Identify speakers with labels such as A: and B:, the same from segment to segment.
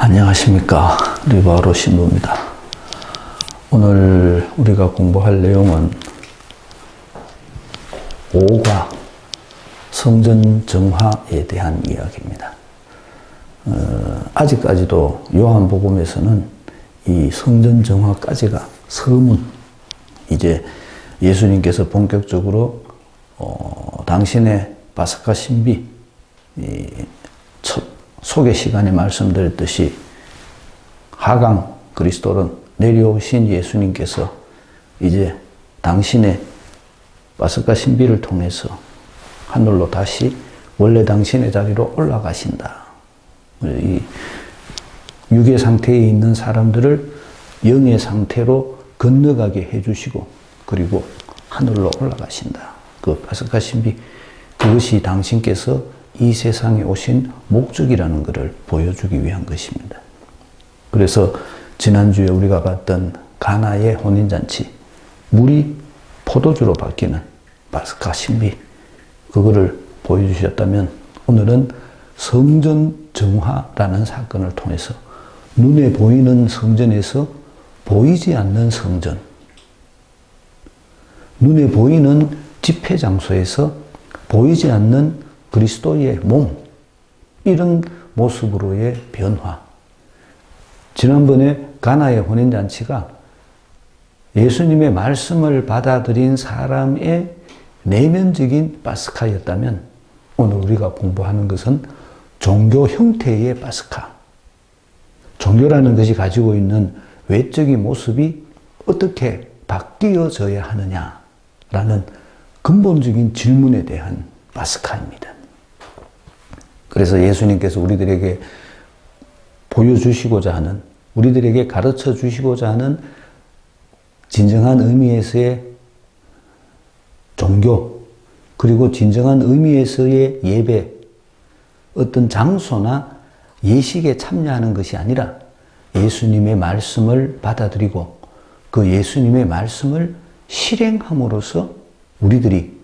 A: 안녕하십니까. 리바로 신부입니다. 오늘 우리가 공부할 내용은 5과 성전 정화에 대한 이야기입니다. 아직까지도 요한복음에서는 이 성전 정화까지가 서문, 이제 예수님께서 본격적으로 당신의 파스카 신비, 첫 소개 시간에 말씀드렸듯이 하강 그리스도는 내려오신 예수님께서 이제 당신의 파스카 신비를 통해서 하늘로 다시 원래 당신의 자리로 올라가신다. 이 육의 상태에 있는 사람들을 영의 상태로 건너가게 해주시고 그리고 하늘로 올라가신다. 그 파스카 신비, 그것이 당신께서 이 세상에 오신 목적이라는 것을 보여주기 위한 것입니다. 그래서 지난주에 우리가 봤던 가나의 혼인잔치, 물이 포도주로 바뀌는 파스카 신비, 그거를 보여주셨다면 오늘은 성전 정화라는 사건을 통해서 눈에 보이는 성전에서 보이지 않는 성전, 눈에 보이는 집회 장소에서 보이지 않는 그리스도의 몸, 이런 모습으로의 변화. 지난번에 가나의 혼인잔치가 예수님의 말씀을 받아들인 사람의 내면적인 파스카였다면 오늘 우리가 공부하는 것은 종교 형태의 파스카. 종교라는 것이 가지고 있는 외적인 모습이 어떻게 바뀌어져야 하느냐라는 근본적인 질문에 대한 파스카입니다. 그래서 예수님께서 우리들에게 보여주시고자 하는, 우리들에게 가르쳐 주시고자 하는 진정한 의미에서의 종교, 그리고 진정한 의미에서의 예배, 어떤 장소나 예식에 참여하는 것이 아니라 예수님의 말씀을 받아들이고 그 예수님의 말씀을 실행함으로써 우리들이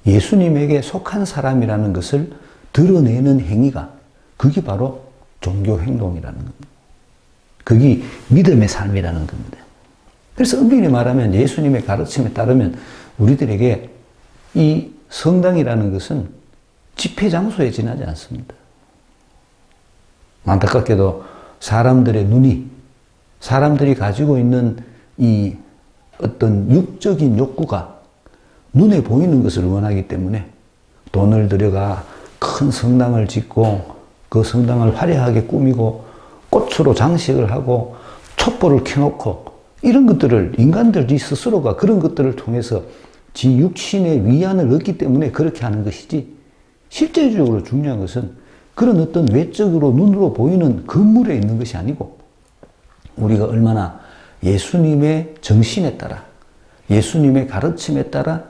A: 예수님에게 속한 사람이라는 것을 드러내는 행위가, 그게 바로 종교 행동이라는 겁니다. 그게 믿음의 삶이라는 겁니다. 그래서 엄밀히 말하면 예수님의 가르침에 따르면 우리들에게 이 성당이라는 것은 집회 장소에 지나지 않습니다. 안타깝게도 사람들의 눈이, 사람들이 가지고 있는 이 어떤 육적인 욕구가 눈에 보이는 것을 원하기 때문에 돈을 들여가 큰 성당을 짓고 그 성당을 화려하게 꾸미고 꽃으로 장식을 하고 촛불을 켜놓고 이런 것들을 인간들이 스스로가 그런 것들을 통해서 지 육신의 위안을 얻기 때문에 그렇게 하는 것이지, 실제적으로 중요한 것은 그런 어떤 외적으로 눈으로 보이는 건물에 있는 것이 아니고 우리가 얼마나 예수님의 정신에 따라 예수님의 가르침에 따라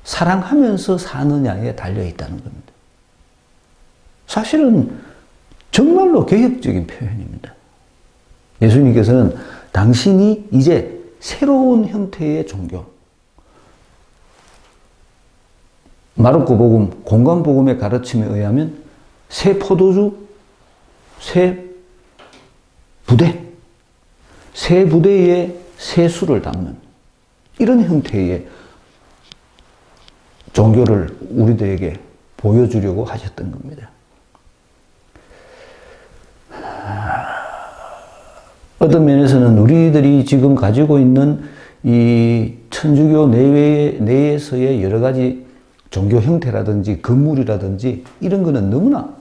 A: 사랑하면서 사느냐에 달려있다는 겁니다. 사실은 정말로 개혁적인 표현입니다. 예수님께서는 당신이 이제 새로운 형태의 종교, 마르코 복음, 공간 복음의 가르침에 의하면 새 포도주, 새 부대, 새 부대에 새 술을 담는 이런 형태의 종교를 우리들에게 보여주려고 하셨던 겁니다. 어떤 면에서는 우리들이 지금 가지고 있는 이 천주교 내에서의 여러 가지 종교 형태라든지 건물이라든지 이런 거는 너무나,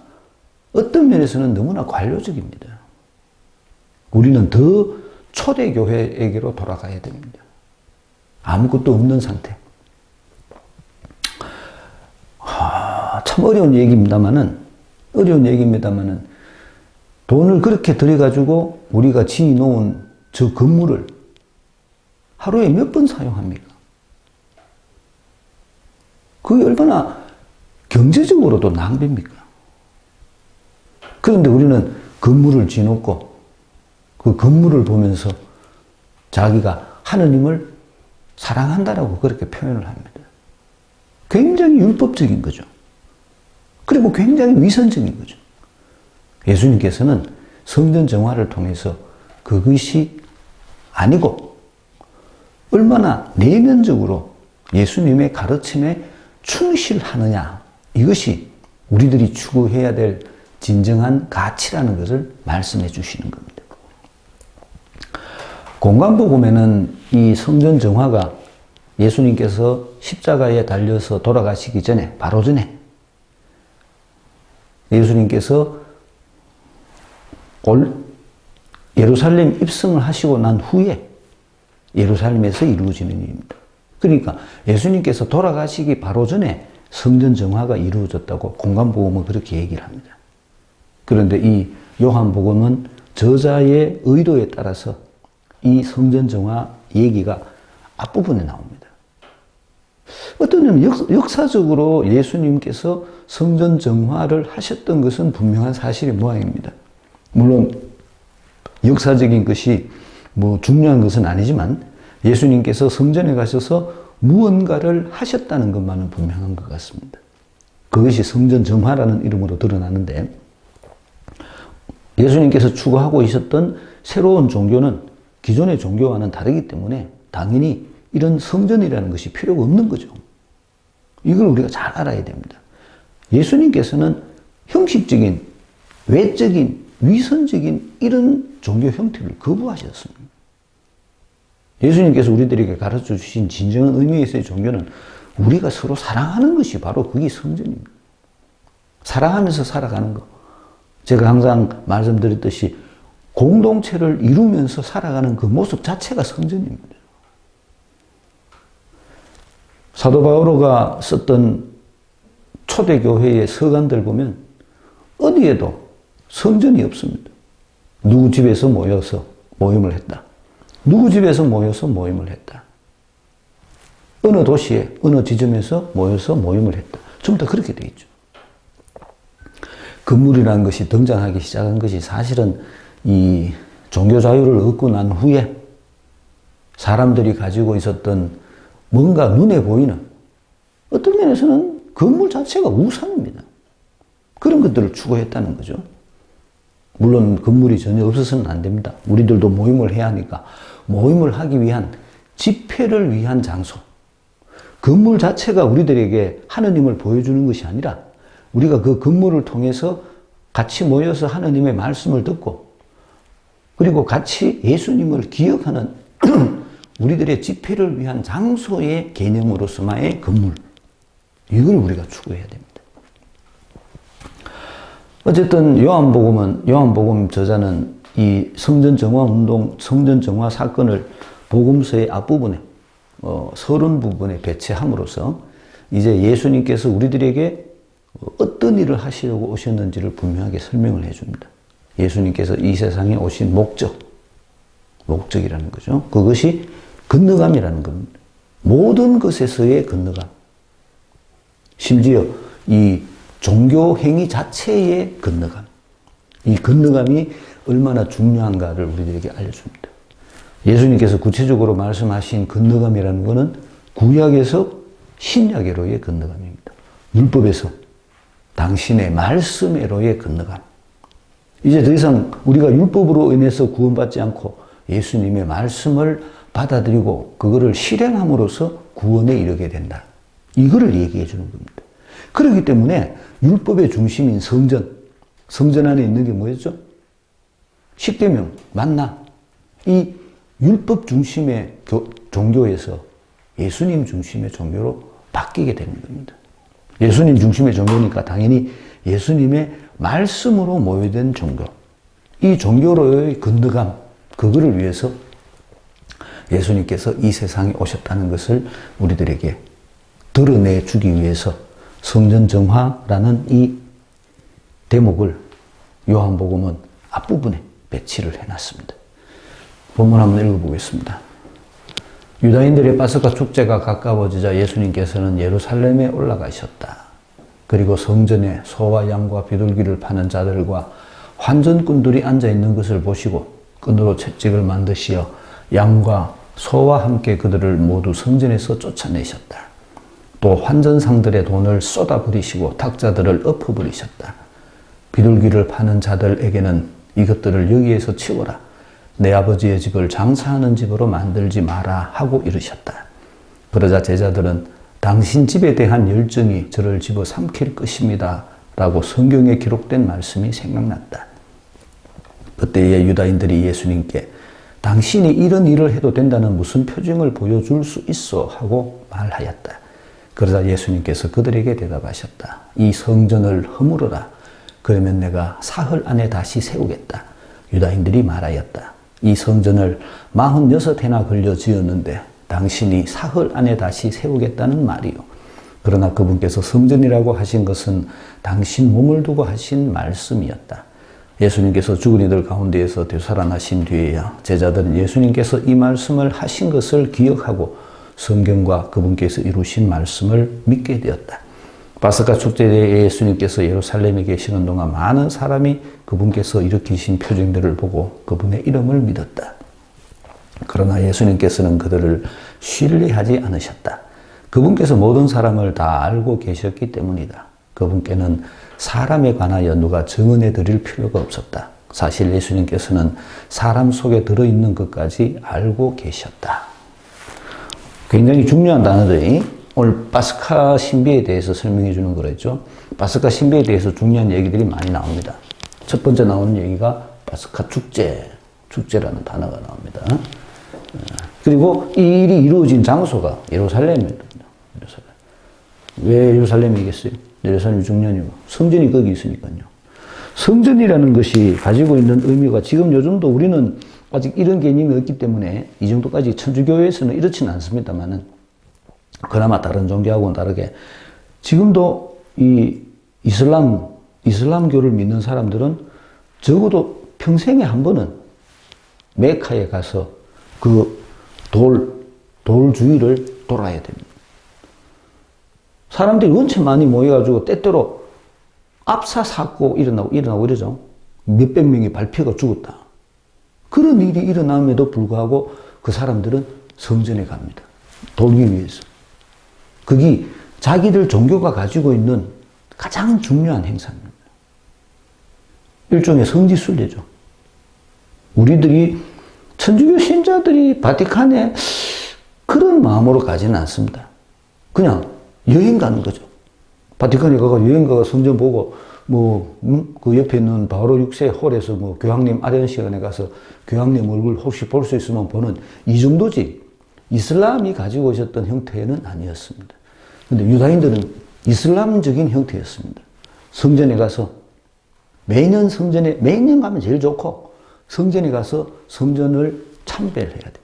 A: 어떤 면에서는 너무나 관료적입니다. 우리는 더 초대교회에게로 돌아가야 됩니다. 아무것도 없는 상태. 참 어려운 얘기입니다만은 돈을 그렇게 들여가지고 우리가 지어놓은 저 건물을 하루에 몇 번 사용합니까? 그게 얼마나 경제적으로도 낭비입니까? 그런데 우리는 건물을 지어놓고 그 건물을 보면서 자기가 하느님을 사랑한다라고 그렇게 표현을 합니다. 굉장히 율법적인 거죠. 그리고 굉장히 위선적인 거죠. 예수님께서는 성전 정화를 통해서 그것이 아니고 얼마나 내면적으로 예수님의 가르침에 충실하느냐, 이것이 우리들이 추구해야 될 진정한 가치라는 것을 말씀해 주시는 겁니다. 공관복음에는 이 성전 정화가 예수님께서 십자가에 달려서 돌아가시기 전에, 바로 전에 예수님께서 예루살렘 입성을 하시고 난 후에 예루살렘에서 이루어지는 일입니다. 그러니까 예수님께서 돌아가시기 바로 전에 성전 정화가 이루어졌다고 공관복음은 그렇게 얘기를 합니다. 그런데 이 요한복음은 저자의 의도에 따라서 이 성전 정화 얘기가 앞부분에 나옵니다. 어떤 의미는 역사적으로 예수님께서 성전 정화를 하셨던 것은 분명한 사실의 모양입니다. 물론 역사적인 것이 중요한 것은 아니지만 예수님께서 성전에 가셔서 무언가를 하셨다는 것만은 분명한 것 같습니다. 그것이 성전 정화라는 이름으로 드러나는데, 예수님께서 추구하고 있었던 새로운 종교는 기존의 종교와는 다르기 때문에 당연히 이런 성전이라는 것이 필요가 없는 거죠. 이걸 우리가 잘 알아야 됩니다. 예수님께서는 형식적인, 외적인, 위선적인 이런 종교 형태를 거부하셨습니다. 예수님께서 우리들에게 가르쳐 주신 진정한 의미에서의 종교는 우리가 서로 사랑하는 것이 바로 그게 성전입니다. 사랑하면서 살아가는 것. 제가 항상 말씀드렸듯이 공동체를 이루면서 살아가는 그 모습 자체가 성전입니다. 사도 바오로가 썼던 초대교회의 서간들 보면 어디에도 성전이 없습니다. 누구 집에서 모여서 모임을 했다. 누구 집에서 모여서 모임을 했다. 어느 도시에, 어느 지점에서 모여서 모임을 했다. 전부 다 그렇게 되어 있죠. 건물이라는 것이 등장하기 시작한 것이 사실은 이 종교 자유를 얻고 난 후에 사람들이 가지고 있었던 뭔가 눈에 보이는, 어떤 면에서는 건물 자체가 우상입니다. 그런 것들을 추구했다는 거죠. 물론 건물이 전혀 없어서는 안 됩니다. 우리들도 모임을 해야 하니까 모임을 하기 위한, 집회를 위한 장소. 건물 자체가 우리들에게 하느님을 보여주는 것이 아니라 우리가 그 건물을 통해서 같이 모여서 하느님의 말씀을 듣고 그리고 같이 예수님을 기억하는 우리들의 집회를 위한 장소의 개념으로서만의 건물. 이걸 우리가 추구해야 됩니다. 어쨌든 요한복음 저자는 이 성전 정화 운동, 성전 정화 사건을 복음서의 앞부분에, 서론 부분에 배치함으로써 이제 예수님께서 우리들에게 어떤 일을 하시려고 오셨는지를 분명하게 설명을 해줍니다. 예수님께서 이 세상에 오신 목적이라는 거죠. 그것이 건너감이라는 겁니다. 모든 것에서의 건너감. 심지어 이 종교 행위 자체의 건너감. 이 건너감이 얼마나 중요한가를 우리들에게 알려줍니다. 예수님께서 구체적으로 말씀하신 건너감이라는 것은 구약에서 신약으로의 건너감입니다. 율법에서 당신의 말씀으로의 건너감. 이제 더 이상 우리가 율법으로 인해서 구원받지 않고 예수님의 말씀을 받아들이고 그거를 실행함으로써 구원에 이르게 된다. 이거를 얘기해 주는 겁니다. 그렇기 때문에 율법의 중심인 성전 안에 있는 게 뭐였죠? 십계명, 만나. 이 율법 중심의 종교에서 예수님 중심의 종교로 바뀌게 되는 겁니다. 예수님 중심의 종교니까 당연히 예수님의 말씀으로 모여든 종교. 이 종교로의 건너감, 그거를 위해서 예수님께서 이 세상에 오셨다는 것을 우리들에게 드러내 주기 위해서 성전 정화라는 이 대목을 요한복음은 앞부분에 배치를 해놨습니다. 본문 한번 읽어보겠습니다. 유다인들의 파스카 축제가 가까워지자 예수님께서는 예루살렘에 올라가셨다. 그리고 성전에 소와 양과 비둘기를 파는 자들과 환전꾼들이 앉아있는 것을 보시고 끈으로 채찍을 만드시어 양과 소와 함께 그들을 모두 성전에서 쫓아내셨다. 또 환전상들의 돈을 쏟아버리시고 탁자들을 엎어버리셨다. 비둘기를 파는 자들에게는 이것들을 여기에서 치워라. 내 아버지의 집을 장사하는 집으로 만들지 마라 하고 이르셨다. 그러자 제자들은 당신 집에 대한 열정이 저를 집어삼킬 것입니다 라고 성경에 기록된 말씀이 생각났다. 그때의 유다인들이 예수님께 당신이 이런 일을 해도 된다는 무슨 표징을 보여줄 수 있어 하고 말하였다. 그러자 예수님께서 그들에게 대답하셨다. 이 성전을 허물어라. 그러면 내가 사흘 안에 다시 세우겠다. 유다인들이 말하였다. 이 성전을 46해나 걸려 지었는데 당신이 사흘 안에 다시 세우겠다는 말이요. 그러나 그분께서 성전이라고 하신 것은 당신 몸을 두고 하신 말씀이었다. 예수님께서 죽은 이들 가운데에서 되살아나신 뒤에야 제자들은 예수님께서 이 말씀을 하신 것을 기억하고 성경과 그분께서 이루신 말씀을 믿게 되었다. 파스카 축제 때 예수님께서 예루살렘에 계시는 동안 많은 사람이 그분께서 일으키신 표징들을 보고 그분의 이름을 믿었다. 그러나 예수님께서는 그들을 신뢰하지 않으셨다. 그분께서 모든 사람을 다 알고 계셨기 때문이다. 그분께는 사람에 관하여 누가 증언해 드릴 필요가 없었다. 사실 예수님께서는 사람 속에 들어있는 것까지 알고 계셨다. 굉장히 중요한 단어들이 오늘 파스카 신비에 대해서 설명해 주는 거랬죠. 파스카 신비에 대해서 중요한 얘기들이 많이 나옵니다. 첫 번째 나오는 얘기가 파스카 축제라는 단어가 나옵니다. 그리고 이 일이 이루어진 장소가 예루살렘입니다. 왜 예루살렘이겠어요? 예루살렘이 중요하냐고. 성전이 거기 있으니까요. 성전이라는 것이 가지고 있는 의미가 지금 요즘도 우리는 아직 이런 개념이 없기 때문에 이 정도까지 천주교에서는 이렇지는 않습니다만은 그나마 다른 종교하고는 다르게 지금도 이 이슬람교를 믿는 사람들은 적어도 평생에 한 번은 메카에 가서 그 돌 주위를 돌아야 됩니다. 사람들이 원체 많이 모여가지고 때때로 압사 사고 일어나고 이러죠. 몇백 명이 발표가 죽었다. 그런 일이 일어남에도 불구하고 그 사람들은 성전에 갑니다. 돌기 위해서. 그게 자기들 종교가 가지고 있는 가장 중요한 행사입니다. 일종의 성지순례죠. 우리들이 천주교 신자들이 바티칸에 그런 마음으로 가지는 않습니다. 그냥 여행 가는 거죠. 바티칸에 가서 여행 가서 성전 보고 그 옆에 있는 바오로 6세 홀에서 교황님 아련 시간에 가서 교황님 얼굴 혹시 볼 수 있으면 보는 이 정도지 이슬람이 가지고 있었던 형태는 아니었습니다. 근데 유다인들은 이슬람적인 형태였습니다. 성전에 가서 매년 가면 제일 좋고 성전에 가서 성전을 참배를 해야 됩니다.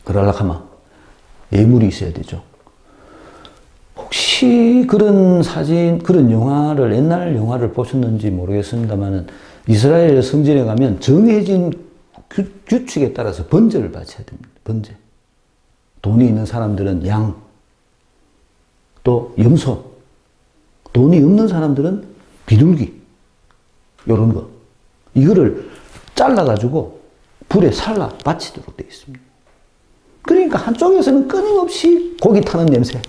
A: 그러려고 하면 예물이 있어야 되죠. 혹시 그런 그런 옛날 영화를 보셨는지 모르겠습니다만은 이스라엘 성전에 가면 정해진 규칙에 따라서 번제를 바쳐야 됩니다. 번제. 돈이 있는 사람들은 양, 또 염소, 돈이 없는 사람들은 비둘기, 요런 거. 이거를 잘라가지고 불에 살라 바치도록 되어 있습니다. 그러니까 한쪽에서는 끊임없이 고기 타는 냄새,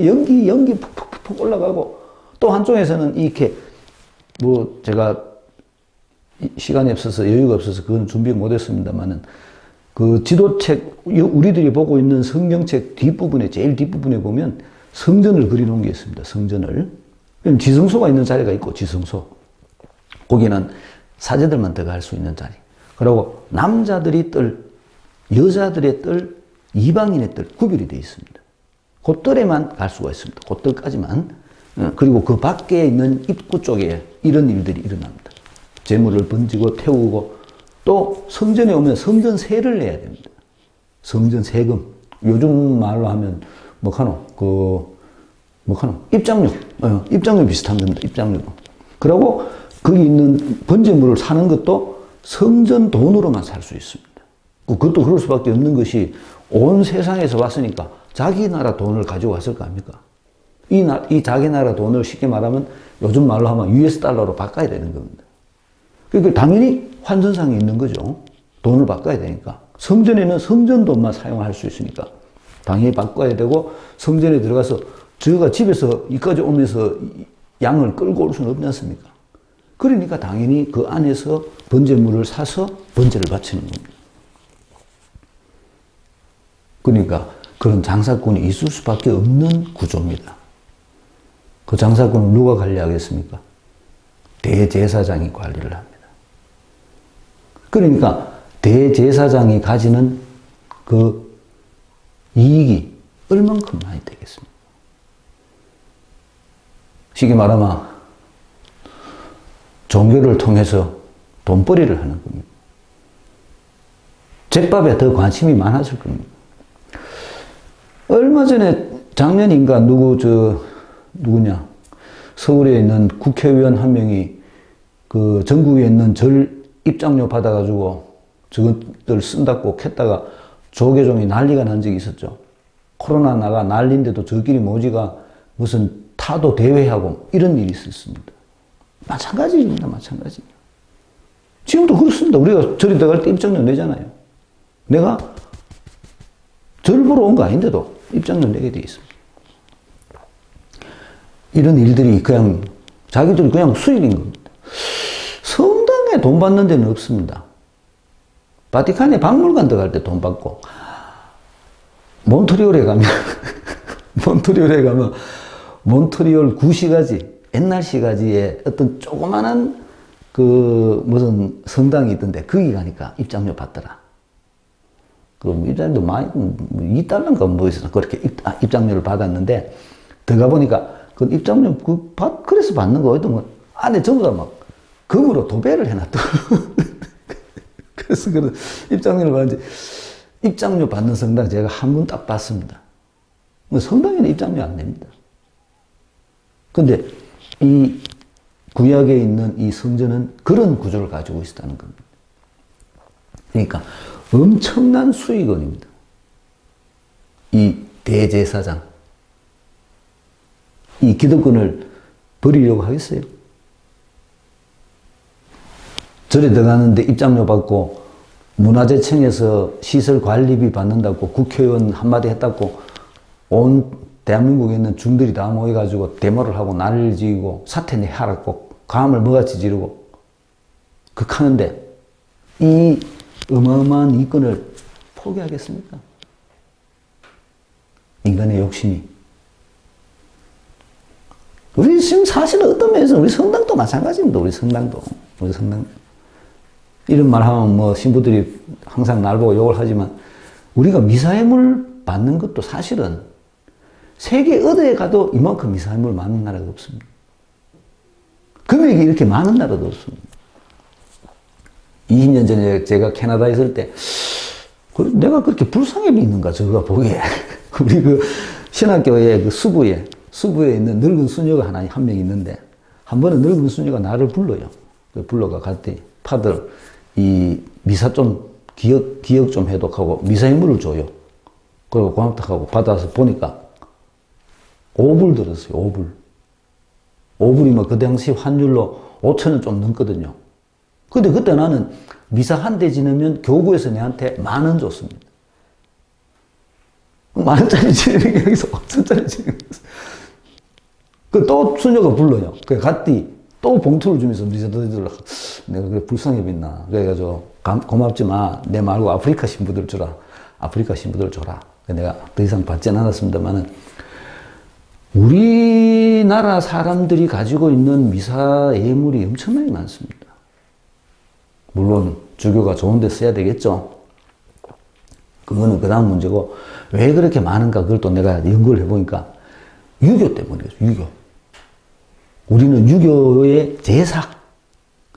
A: 연기 푹푹푹 올라가고, 또 한쪽에서는 이렇게, 제가 시간이 없어서 여유가 없어서 그건 준비 못했습니다만은, 그 지도책, 우리들이 보고 있는 성경책 뒷부분에, 제일 뒷부분에 보면 성전을 그려놓은 게 있습니다. 성전을. 지성소가 있는 자리가 있고, 지성소. 거기는 사제들만 들어갈 수 있는 자리. 그리고 남자들이 여자들의 뜰, 이방인의 뜰 구별이 되어 있습니다. 그 뜰에만 갈 수가 있습니다. 그 뜰까지만. 그리고 그 밖에 있는 입구 쪽에 이런 일들이 일어납니다. 재물을 번지고 태우고 또 성전에 오면 성전세를 내야 됩니다. 성전세금. 요즘 말로 하면 입장료 비슷한 겁니다. 입장료. 그리고 거기 있는 번제물을 사는 것도 성전 돈으로만 살 수 있습니다. 그것도 그럴 수밖에 없는 것이 온 세상에서 왔으니까 자기 나라 돈을 가지고 왔을 거 아닙니까? 이 자기 나라 돈을 쉽게 말하면 요즘 말로 하면 US 달러로 바꿔야 되는 겁니다. 그러니까 당연히 환전상이 있는 거죠. 돈을 바꿔야 되니까. 성전에는 성전 돈만 사용할 수 있으니까 당연히 바꿔야 되고, 성전에 들어가서 저가 집에서 이까지 오면서 양을 끌고 올 수는 없지 않습니까? 그러니까 당연히 그 안에서 번제물을 사서 번제를 바치는 겁니다. 그러니까 그런 장사꾼이 있을 수밖에 없는 구조입니다. 그 장사꾼을 누가 관리하겠습니까? 대제사장이 관리를 합니다. 그러니까 대제사장이 가지는 그 이익이 얼만큼 많이 되겠습니까? 쉽게 말하면 종교를 통해서 돈벌이를 하는 겁니다. 잭밥에 더 관심이 많았을 겁니다. 얼마 전에 작년인가 누구냐 서울에 있는 국회의원 한 명이 그 전국에 있는 절 입장료 받아가지고 저것들 쓴다고 캤다가 조계종이 난리가 난 적이 있었죠. 코로나 나가 난리인데도 저끼리 모지가 무슨 타도 대회하고 이런 일이 있었습니다. 마찬가지입니다. 마찬가지. 지금도 그렇습니다. 우리가 절에 들어갈 때 입장료 내잖아요. 내가 절 보러 온 거 아닌데도 입장료 내게 돼 있습니다. 이런 일들이 그냥 자기들이 그냥 수익인 겁니다. 성당에 돈 받는 데는 없습니다. 바티칸에 박물관 들어갈 때 돈 받고 몬트리올에 가면 몬트리올 구시가지 옛날 시가지에 어떤 조그만한 그 무슨 성당이 있던데 거기 가니까 입장료 받더라. 그럼 입장료 많이 2달러인가 뭐 있어서 그렇게 입장료를 받았는데 들어가 보니까 그 입장료 그래서 받는 거 어떤 거 안에 전부 다 막 금으로 도배를 해놨더라고. 그래서 그 입장료를 받는지 입장료 받는 성당 제가 한 번 딱 봤습니다. 성당에는 입장료 안 냅니다. 근데 이 구약에 있는 이 성전은 그런 구조를 가지고 있다는 겁니다. 그러니까 엄청난 수익원입니다. 이 대제사장. 이 기득권을 버리려고 하겠어요? 절에 들어가는데 입장료 받고 문화재청에서 시설 관리비 받는다고 국회의원 한마디 했다고 온 대한민국에 있는 중들이 다 모여가지고 데모를 하고 난리를 지고 사태 내하라고 감을 뭐같이 지르고 극하는데 이 어마어마한 이권을 포기하겠습니까? 인간의 욕심이. 우리 지금 사실은 어떤 면에서 우리 성당도 마찬가지입니다. 우리 성당도. 이런 말 하면 뭐 신부들이 항상 날 보고 욕을 하지만 우리가 미사회물 받는 것도 사실은 세계 어디에 가도 이만큼 미사회물 많은 나라가 없습니다. 금액이 이렇게 많은 나라도 없습니다. 20년 전에 제가 캐나다에 있을 때 내가 그렇게 불쌍해 보이는가 저거 보기에 우리 그 신학교의 그 수부에 있는 늙은 수녀가 한 명 있는데 한 번은 늙은 수녀가 나를 불러요. 불러가 갔더니 파들 이 미사 좀 기억 좀 해독 하고 미사의물을 줘요. 그리고 고맙다 하고 받아서 보니까 5불 들었어요. 5불. 5불이면 그 당시 환율로 5,000원 좀 넘거든요. 근데 그때 나는 미사 한 대 지내면 교구에서 내한테 10,000원 줬습니다. 10,000원짜리 지내는 게 여기서 5,000원짜리 지내는 거였어요. 또 수녀가 불러요. 그래 갔더니 또 봉투를 주면서 미사 너희들 내가 그래 불쌍해 보였나. 그래가지고 고맙지 마. 내 말고 아프리카 신부들 주라. 아프리카 신부들 줘라. 내가 더 이상 받지는 않았습니다만은 우리나라 사람들이 가지고 있는 미사 예물이 엄청나게 많습니다. 물론 주교가 좋은 데 써야 되겠죠. 그거는 그 다음 문제고 왜 그렇게 많은가 그걸 또 내가 연구를 해보니까 유교 때문이에요. 유교. 우리는 유교의 제사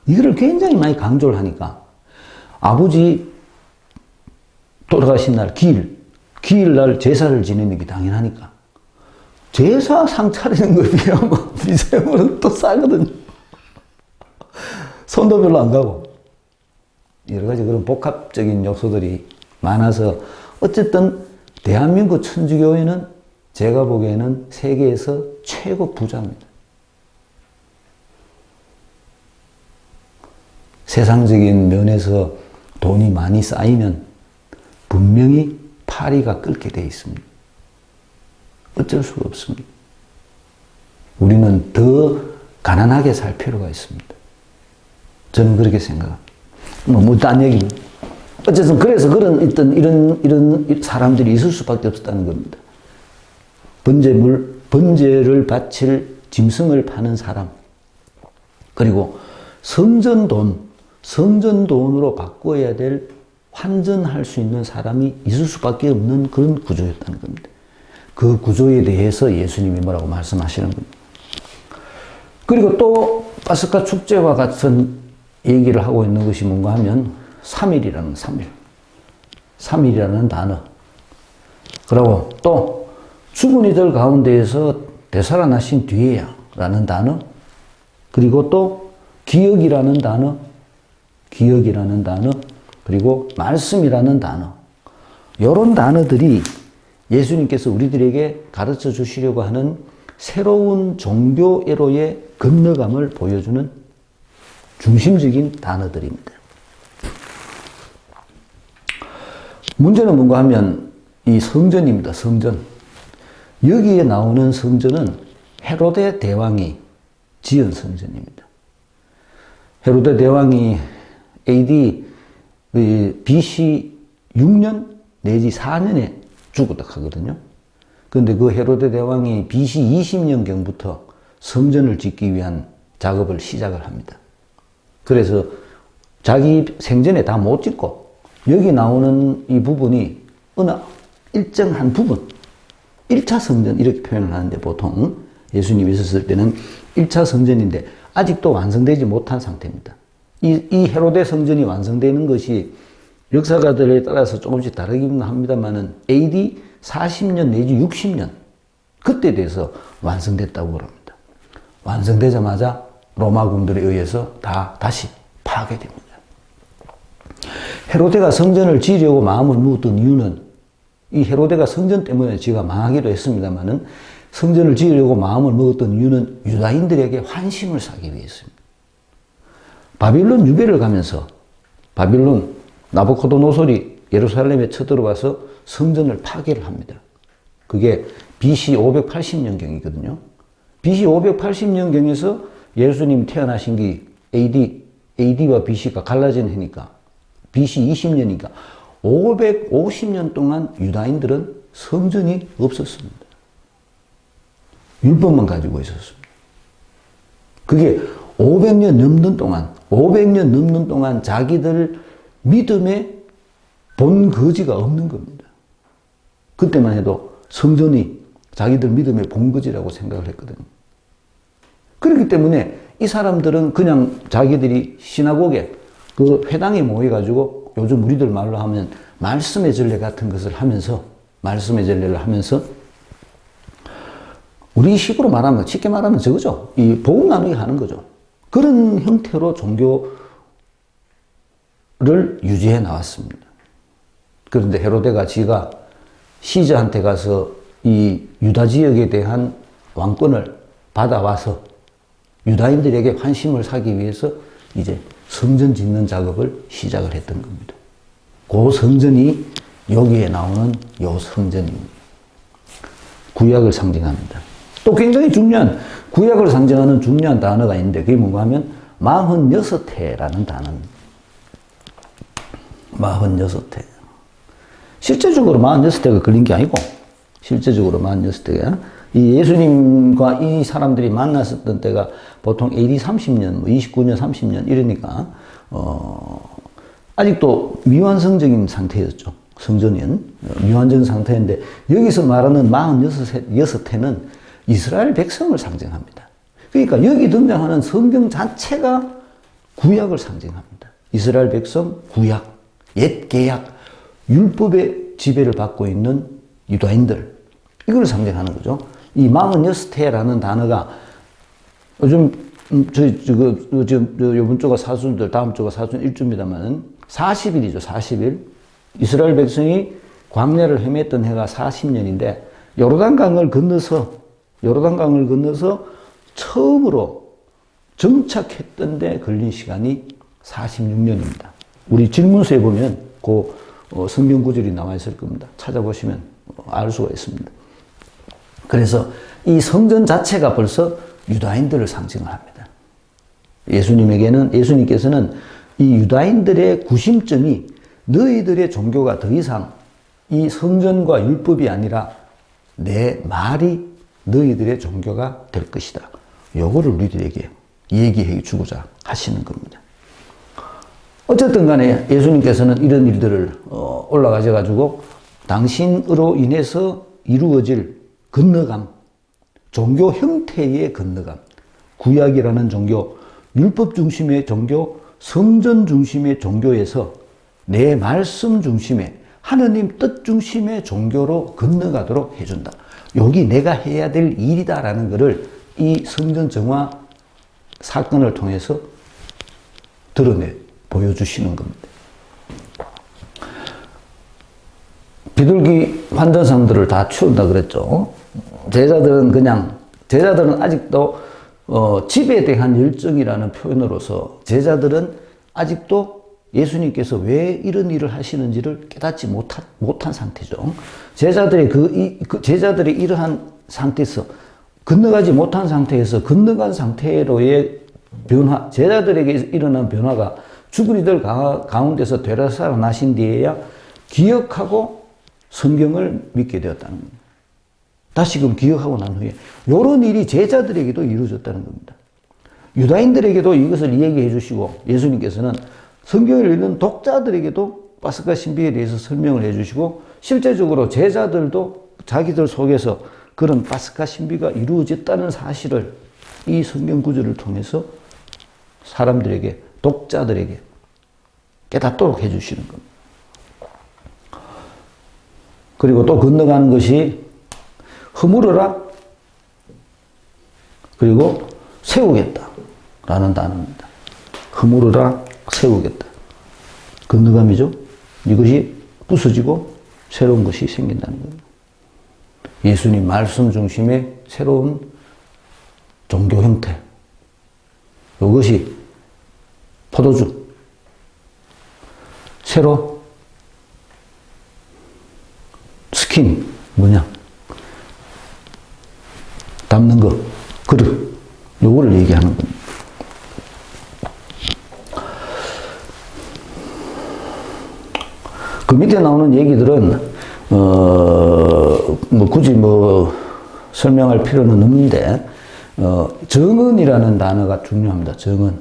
A: 이거를 굉장히 많이 강조를 하니까 아버지 돌아가신 날 기일날 제사를 지내는 게 당연하니까 제사 상 차리는 거에 비하면 미사용은 또 싸거든요. 손도 별로 안 가고 여러 가지 그런 복합적인 요소들이 많아서 어쨌든 대한민국 천주교회는 제가 보기에는 세계에서 최고 부자입니다. 세상적인 면에서 돈이 많이 쌓이면 분명히 파리가 끓게 돼 있습니다. 어쩔 수가 없습니다. 우리는 더 가난하게 살 필요가 있습니다. 저는 그렇게 생각합니다. 딴 얘기. 어쨌든 그래서 그런 이런 사람들이 있을 수밖에 없었다는 겁니다. 번제를 바칠 짐승을 파는 사람. 그리고 성전돈으로 바꿔야 될 환전할 수 있는 사람이 있을 수밖에 없는 그런 구조였다는 겁니다. 그 구조에 대해서 예수님이 뭐라고 말씀하시는 겁니다. 그리고 또 파스카 축제와 같은 얘기를 하고 있는 것이 뭔가 하면 3일이라는 3일이라는 단어. 그리고 또 죽은 이들 가운데에서 되살아나신 뒤에야 라는 단어. 그리고 또 기억이라는 단어. 그리고 말씀이라는 단어. 이런 단어들이 예수님께서 우리들에게 가르쳐 주시려고 하는 새로운 종교애로의 건너감을 보여주는 중심적인 단어들입니다. 문제는 뭔가 하면 이 성전입니다. 성전. 여기에 나오는 성전은 헤로데 대왕이 지은 성전입니다. 헤로데 대왕이 AD BC 6년 내지 4년에 죽었다 하거든요. 그런데 그 헤로데 대왕이 BC 20년경부터 성전을 짓기 위한 작업을 시작을 합니다. 그래서 자기 생전에 다 못 짓고 여기 나오는 이 부분이 어느 일정한 부분 1차 성전 이렇게 표현을 하는데 보통 예수님이 있었을 때는 1차 성전인데 아직도 완성되지 못한 상태입니다. 이 헤로데 성전이 완성되는 것이 역사가들에 따라서 조금씩 다르긴 합니다만은 AD 40년 내지 60년 그때 돼서 완성됐다고 합니다. 완성되자마자 로마군들에 의해서 다시 파괴됩니다. 헤로데가 성전을 지으려고 마음을 먹었던 이유는 이 헤로데가 성전 때문에 지가 망하기도 했습니다만은 성전을 지으려고 마음을 먹었던 이유는 유다인들에게 환심을 사기 위해서입니다. 바빌론 유배를 가면서 바빌론 나부코도노솔이 예루살렘에 쳐들어와서 성전을 파괴를 합니다. 그게 BC 580년경이거든요. BC 580년경에서 예수님 태어나신 게 AD와 BC가 갈라진 해니까 BC 20년이니까 550년 동안 유다인들은 성전이 없었습니다. 율법만 가지고 있었습니다. 그게 500년 넘는 동안 자기들 믿음에 본거지가 없는 겁니다. 그때만 해도 성전이 자기들 믿음의 본거지라고 생각을 했거든요. 그렇기 때문에 이 사람들은 그냥 자기들이 시나고게 그 회당에 모여가지고 요즘 우리들 말로 하면 말씀의 전례 같은 것을 하면서 말씀의 전례를 하면서 우리 식으로 말하면 쉽게 말하면 저거죠. 이 복음 나누기 하는 거죠. 그런 형태로 종교를 유지해 나왔습니다. 그런데 헤로데가 지가 시저한테 가서 이 유다 지역에 대한 왕권을 받아와서 유다인들에게 환심을 사기 위해서 이제 성전 짓는 작업을 시작을 했던 겁니다. 그 성전이 여기에 나오는 요 성전입니다. 구약을 상징합니다. 또 굉장히 중요한 구약을 상징하는 중요한 단어가 있는데 그게 뭔가 하면 46회라는 단어입니다. 46회. 실제적으로 46회가 걸린 게 아니고 실제적으로 46회가 이 예수님과 이 사람들이 만났었던 때가 보통 AD 30년, 29년, 30년 이러니까 아직도 미완성적인 상태였죠. 성전은 미완전 상태인데 여기서 말하는 46회는 이스라엘 백성을 상징합니다. 그러니까 여기 등장하는 성경 자체가 구약을 상징합니다. 이스라엘 백성, 구약, 옛 계약, 율법의 지배를 받고 있는 유다인들 이걸 상징하는 거죠. 이 46회라는 단어가 요즘 요번 주가 사순절, 다음 주가 사순 일주입니다만은 40일이죠. 40일. 이스라엘 백성이 광야를 헤맸던 해가 40년인데 요르단강을 건너서 처음으로 정착했던 데 걸린 시간이 46년입니다. 우리 질문서에 보면 그 성경 구절이 나와 있을 겁니다. 찾아보시면 알 수가 있습니다. 그래서 이 성전 자체가 벌써 유다인들을 상징을 합니다. 예수님께서는 이 유다인들의 구심점이 너희들의 종교가 더 이상 이 성전과 율법이 아니라 내 말이 너희들의 종교가 될 것이다. 요거를 우리들에게 얘기해 주고자 하시는 겁니다. 어쨌든 간에 예수님께서는 이런 일들을 올라가셔가지고 당신으로 인해서 이루어질 건너감, 종교 형태의 건너감, 구약이라는 종교, 율법 중심의 종교, 성전 중심의 종교에서 내 말씀 중심의 하느님 뜻 중심의 종교로 건너가도록 해준다. 여기 내가 해야 될 일이다라는 것을 이 성전 정화 사건을 통해서 보여주시는 겁니다. 비둘기 환전상들을 다 치운다 그랬죠. 제자들은 아직도 집에 대한 열정이라는 표현으로서 제자들은 아직도 예수님께서 왜 이런 일을 하시는지를 깨닫지 못한 상태죠. 제자들이 이러한 상태에서 건너가지 못한 상태에서 건너간 상태로의 변화, 제자들에게 일어난 변화가 죽은 이들 가운데서 되살아나신 뒤에야 기억하고 성경을 믿게 되었다는 겁니다. 다시금 기억하고 난 후에 이런 일이 제자들에게도 이루어졌다는 겁니다. 유다인들에게도 이것을 얘기해 주시고 예수님께서는 성경을 읽는 독자들에게도 파스카 신비에 대해서 설명을 해 주시고 실제적으로 제자들도 자기들 속에서 그런 파스카 신비가 이루어졌다는 사실을 이 성경 구절을 통해서 사람들에게, 독자들에게 깨닫도록 해 주시는 겁니다. 그리고 또 건너가는 것이 허물어라 그리고 세우겠다 라는 단어입니다. 허물어라 세우겠다. 건너감이죠. 이것이 부서지고 새로운 것이 생긴다는 겁니다. 예수님 말씀 중심의 새로운 종교 형태. 이것이 포도주. 새로 스킨 뭐냐? 담는 거, 그릇. 요거를 얘기하는 겁니다. 그 밑에 나오는 얘기들은 굳이 설명할 필요는 없는데 정언이라는 단어가 중요합니다. 정언.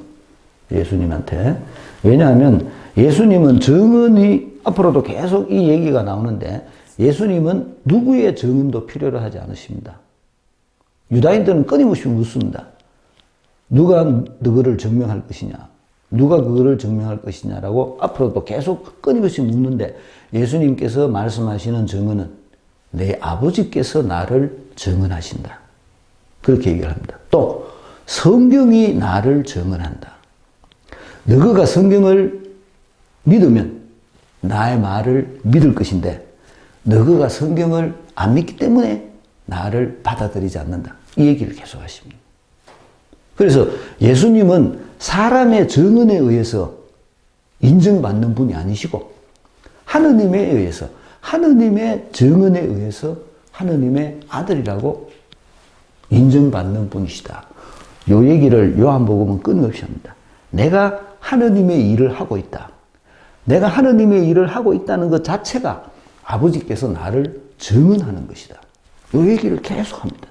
A: 예수님한테. 왜냐하면 예수님은 정언이 앞으로도 계속 이 얘기가 나오는데 예수님은 누구의 정언도 필요로 하지 않으십니다. 유다인들은 끊임없이 묻습니다. 누가 너를 증명할 것이냐? 누가 그거를 증명할 것이냐라고 앞으로도 계속 끊임없이 묻는데 예수님께서 말씀하시는 증언은 내 아버지께서 나를 증언하신다. 그렇게 얘기를 합니다. 또 성경이 나를 증언한다. 너가 성경을 믿으면 나의 말을 믿을 것인데 너가 성경을 안 믿기 때문에 나를 받아들이지 않는다. 이 얘기를 계속 하십니다. 그래서 예수님은 사람의 증언에 의해서 인정받는 분이 아니시고 하느님에 의해서 하느님의 증언에 의해서 하느님의 아들이라고 인정받는 분이시다. 요 얘기를 요한복음은 끊임없이 합니다. 내가 하느님의 일을 하고 있다. 내가 하느님의 일을 하고 있다는 것 자체가 아버지께서 나를 증언하는 것이다. 요 얘기를 계속합니다.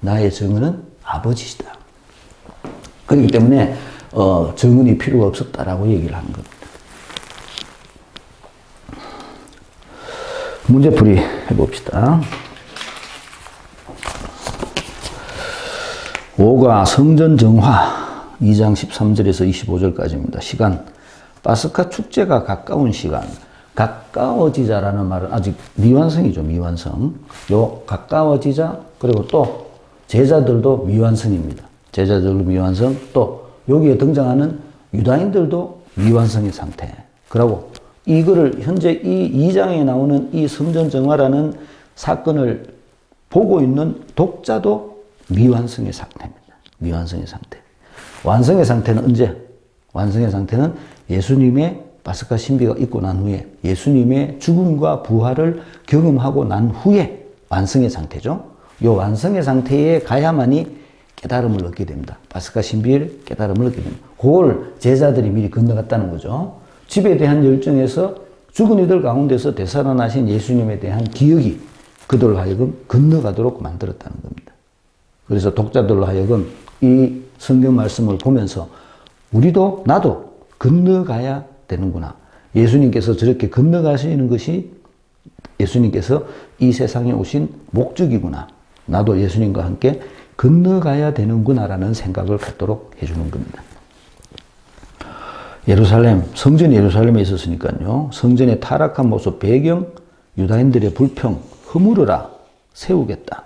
A: 나의 증언은 아버지시다. 그렇기 때문에 증언이 필요가 없었다라고 얘기를 하는 겁니다. 문제풀이 해봅시다. 5가 성전 정화 2장 13절에서 25절까지입니다. 시간 파스카 축제가 가까운 시간. 가까워지자라는 말은 아직 미완성이죠. 미완성. 요 가까워지자 그리고 또 제자들도 미완성입니다. 제자들도 미완성 또 여기에 등장하는 유다인들도 미완성의 상태. 그리고 이거를 현재 이 2장에 나오는 이 성전 정화라는 사건을 보고 있는 독자도 미완성의 상태입니다. 미완성의 상태. 완성의 상태는 언제? 완성의 상태는 예수님의 파스카 신비가 있고 난 후에 예수님의 죽음과 부활을 경험하고 난 후에 완성의 상태죠. 이 완성의 상태에 가야만이 깨달음을 얻게 됩니다. 파스카 신비일 깨달음을 얻게 됩니다. 그걸 제자들이 미리 건너갔다는 거죠. 집에 대한 열정에서 죽은 이들 가운데서 되살아나신 예수님에 대한 기억이 그들로 하여금 건너가도록 만들었다는 겁니다. 그래서 독자들로 하여금 이 성경 말씀을 보면서 우리도 나도 건너가야 되는구나. 예수님께서 저렇게 건너가시는 것이 예수님께서 이 세상에 오신 목적이구나. 나도 예수님과 함께 건너가야 되는구나라는 생각을 갖도록 해주는 겁니다. 예루살렘, 성전이 예루살렘에 있었으니까요. 성전의 타락한 모습, 배경, 유다인들의 불평, 허물어라, 세우겠다.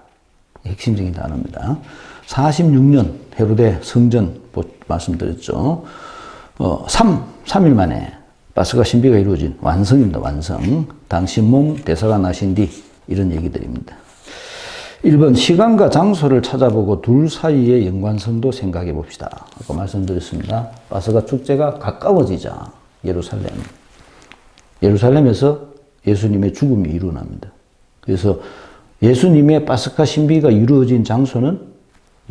A: 핵심적인 단어입니다. 46년 헤로데 성전 말씀드렸죠. 3일 만에 파스카 신비가 이루어진 완성입니다. 완성. 당신 몸 대사가 나신 뒤 이런 얘기들입니다. 1번 시간과 장소를 찾아보고 둘 사이의 연관성도 생각해 봅시다. 아까 말씀드렸습니다. 파스카 축제가 가까워지자 예루살렘에서 예수님의 죽음이 일어납니다. 그래서 예수님의 파스카 신비가 이루어진 장소는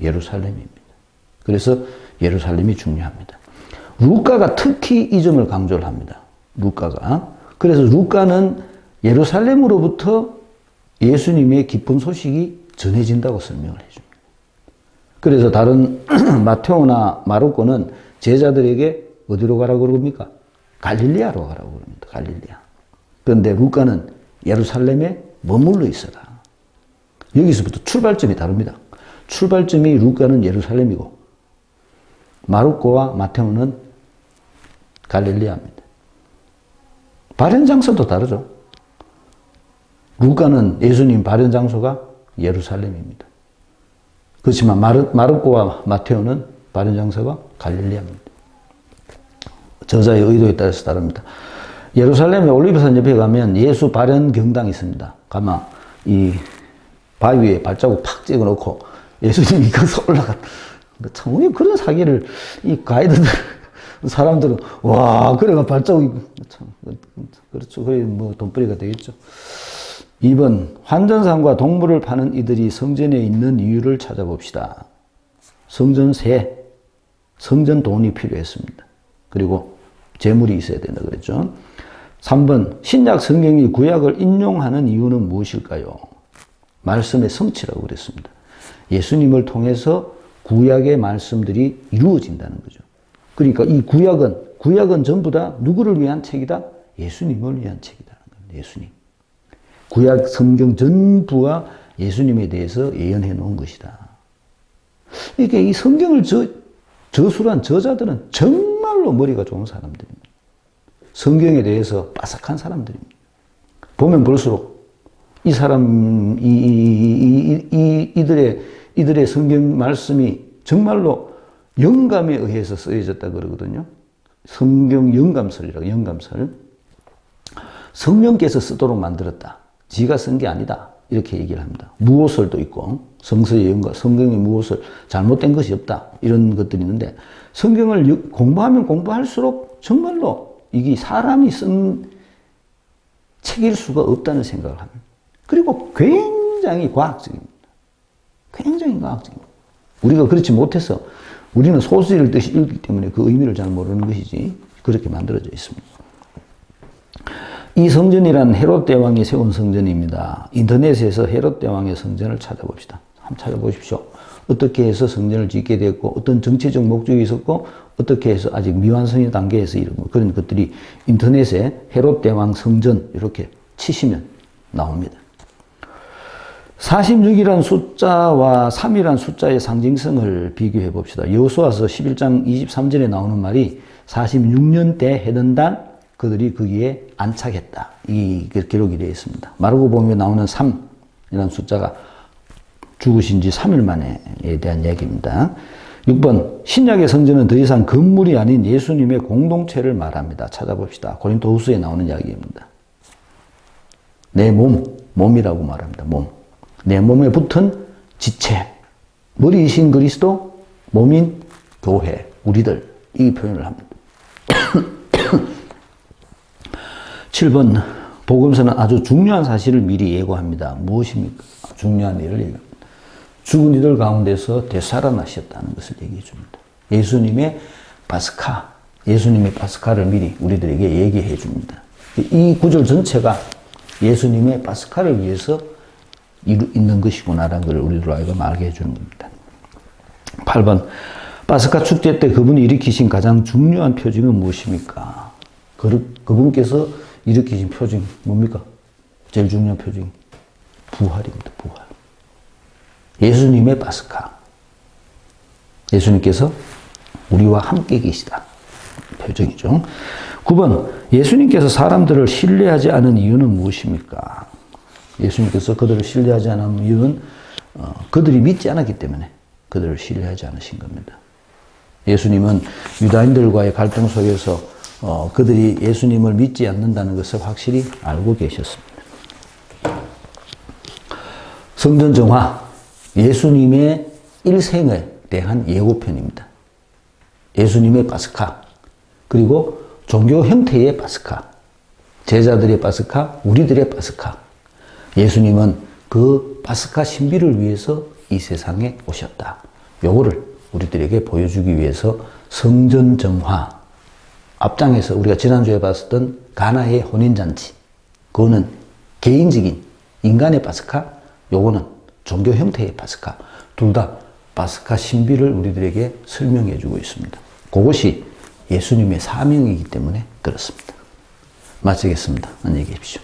A: 예루살렘입니다. 그래서 예루살렘이 중요합니다. 루카가 특히 이 점을 강조를 합니다. 루카가. 그래서 루카는 예루살렘으로부터 예수님의 기쁜 소식이 전해진다고 설명을 해줍니다. 그래서 다른 마테오나 마르코는 제자들에게 어디로 가라고 그럽니까? 갈릴리아로 가라고 그럽니다. 갈릴리아. 그런데 루카는 예루살렘에 머물러 있어라. 여기서부터 출발점이 다릅니다. 출발점이 루카는 예루살렘이고 마르코와 마테오는 갈릴리아입니다. 발현 장소도 다르죠. 루카는 예수님 발현 장소가 예루살렘입니다. 그렇지만 마르코와 마테오는 발현 장소가 갈릴리아입니다. 저자의 의도에 따라서 다릅니다. 예루살렘의 올리브산 옆에 가면 예수 발현 경당이 있습니다. 가면 이 바위 위에 발자국 팍 찍어 놓고 예수님이 거기서 올라갔다. 참, 왜 그런 사기를 이 가이드들, 사람들은, 와, 그래가 발자국이, 참, 그렇죠. 그래, 뭐, 돈벌이가 되겠죠. 2번, 환전상과 동물을 파는 이들이 성전에 있는 이유를 찾아봅시다. 성전세, 성전 돈이 필요했습니다. 그리고 재물이 있어야 된다 그랬죠. 3번, 신약 성경이 구약을 인용하는 이유는 무엇일까요? 말씀의 성취라고 그랬습니다. 예수님을 통해서 구약의 말씀들이 이루어진다는 거죠. 그러니까 이 구약은 전부 다 누구를 위한 책이다? 예수님을 위한 책이다. 예수님. 구약 성경 전부가 예수님에 대해서 예언해 놓은 것이다. 이게 이 성경을 저술한 저자들은 정말로 머리가 좋은 사람들입니다. 성경에 대해서 빠삭한 사람들입니다. 보면 볼수록 이 사람, 이들의 성경 말씀이 정말로 영감에 의해서 쓰여졌다 그러거든요. 성경 영감설이라고, 영감설. 성령께서 쓰도록 만들었다. 지가 쓴 게 아니다. 이렇게 얘기를 합니다. 무호설도 있고, 성서의 영감, 성경의 무호설, 잘못된 것이 없다. 이런 것들이 있는데, 성경을 공부하면 공부할수록 정말로 이게 사람이 쓴 책일 수가 없다는 생각을 합니다. 그리고 굉장히 과학적입니다. 굉장히 과학적입니다. 우리가 그렇지 못해서 우리는 소수 읽듯이 읽기 때문에 그 의미를 잘 모르는 것이지 그렇게 만들어져 있습니다. 이 성전이란 헤롯 대왕이 세운 성전입니다. 인터넷에서 헤롯 대왕의 성전을 찾아봅시다. 한번 찾아보십시오. 어떻게 해서 성전을 짓게 됐고 어떤 정치적 목적이 있었고 어떻게 해서 아직 미완성의 단계에서 이런 그런 것들이 인터넷에 헤롯 대왕 성전 이렇게 치시면 나옵니다. 46이라는 숫자와 3이라는 숫자의 상징성을 비교해 봅시다. 여호수아서 11장 23절에 나오는 말이 46년 때 해든단 그들이 거기에 안착했다. 이 기록이 되어 있습니다. 마르고 보면 나오는 3이라는 숫자가 죽으신 지 3일 만에에 대한 얘기입니다. 6번 신약의 성전은 더 이상 건물이 아닌 예수님의 공동체를 말합니다. 찾아봅시다. 고린도후서에 나오는 이야기입니다. 내 몸이라고 말합니다. 몸. 내 몸에 붙은 지체, 머리이신 그리스도, 몸인 교회, 우리들 이 표현을 합니다. 7번 복음서는 아주 중요한 사실을 미리 예고합니다. 무엇입니까? 중요한 일을 얘기합니다. 죽은 이들 가운데서 되살아나셨다는 것을 얘기해 줍니다. 예수님의 파스카를 미리 우리들에게 얘기해 줍니다. 이 구절 전체가 예수님의 파스카를 위해서 있는 것이구나라는 걸 우리들 알고 알게 해주는 겁니다. 8번. 파스카 축제 때 그분이 일으키신 가장 중요한 표징은 무엇입니까? 그분께서 일으키신 표징 뭡니까? 제일 중요한 표징. 부활입니다. 부활. 예수님의 파스카. 예수님께서 우리와 함께 계시다. 표정이죠. 9번. 예수님께서 사람들을 신뢰하지 않은 이유는 무엇입니까? 예수님께서 그들을 신뢰하지 않은 이유는 그들이 믿지 않았기 때문에 그들을 신뢰하지 않으신 겁니다. 예수님은 유다인들과의 갈등 속에서 그들이 예수님을 믿지 않는다는 것을 확실히 알고 계셨습니다. 성전 정화, 예수님의 일생에 대한 예고편입니다. 예수님의 파스카, 그리고 종교 형태의 파스카, 제자들의 파스카, 우리들의 파스카. 예수님은 그 파스카 신비를 위해서 이 세상에 오셨다. 요거를 우리들에게 보여주기 위해서 성전 정화, 앞장에서 우리가 지난주에 봤었던 가나의 혼인잔치, 그거는 개인적인 인간의 파스카, 요거는 종교 형태의 파스카. 둘 다 파스카 신비를 우리들에게 설명해 주고 있습니다. 그것이 예수님의 사명이기 때문에 그렇습니다. 마치겠습니다. 안녕히 계십시오.